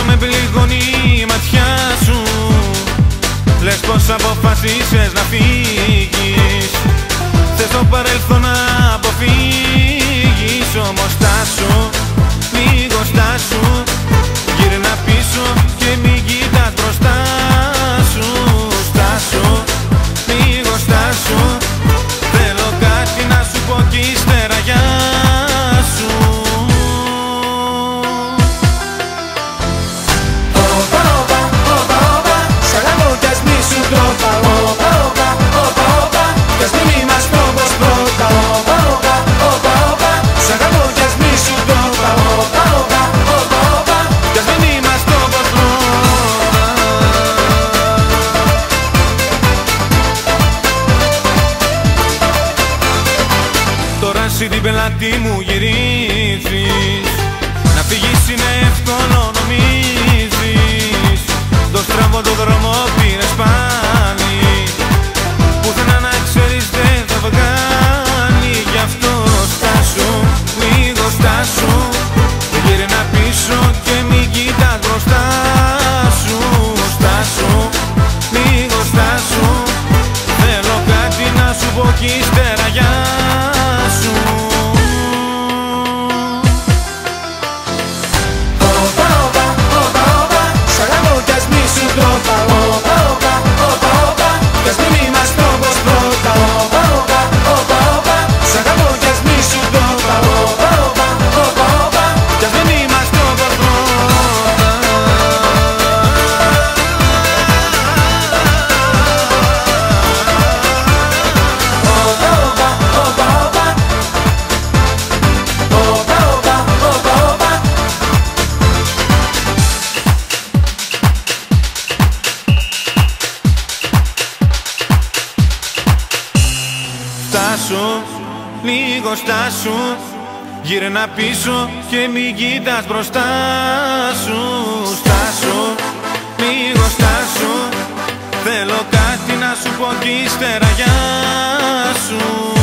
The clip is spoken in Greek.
με πληγώνει η ματιά σου. Λες πως αποφασίσες να φύγεις. Θες το παρελθόν να αποφύγεις. Όμως στάσου, λίγο στάσου. Γύρνα πίσω και μην κοιτάς μπροστά σου. Στάσου, λίγο στάσου. Θέλω κάτι να σου πω κι ύστερα γεια σου. Όπα, όπα, όπα, όπα, σ' αγαπώ κι ας μη σου το είπα. Όπα, όπα, όπα, όπα, κι ας μην είμαστε όπως πρώτα. Όπα, όπα, όπα, όπα, σ' αγαπώ κι ας μη σου το είπα. Όπα, όπα, όπα, όπα, κι ας μην είμαστε όπως πρώτα. Τώρα εσύ την πελάτη μου γυρίζεις. Να φύγεις είναι εύκολο νομίζεις. Το στραβό το δρόμο πήρες πάλι. Πουθενά να ξέρεις δεν θα βγάλει. Γι' αυτό στάσου, λίγο στάσου. Γύρνα πίσω και μην κοιτάς μπροστά σου. Στάσου, λίγο στάσου. Θέλω κάτι να σου πω κι ύστερα γεια σου. Όπα, όπα, όπα, όπα, σ' αγαπώ κι ας μη σου το είπα. Όπα, όπα, όπα, όπα, κι ας μην είμαστε όπως πρώτα. Όπα, όπα, όπα, όπα, σ' αγαπώ κι ας μη σου το είπα. Όπα, όπα, όπα, όπα, κι ας μην είμαστε όπως πρώτα. Όπα, όπα, όπα, όπα, όπα, όπα, όπα, όπα. Στάσου, λίγο στάσου. Γύρνα πίσω και μην κοιτάς μπροστά σου. Στάσου, λίγο στάσου. Θέλω κάτι να σου πω κι ύστερα γεια σου.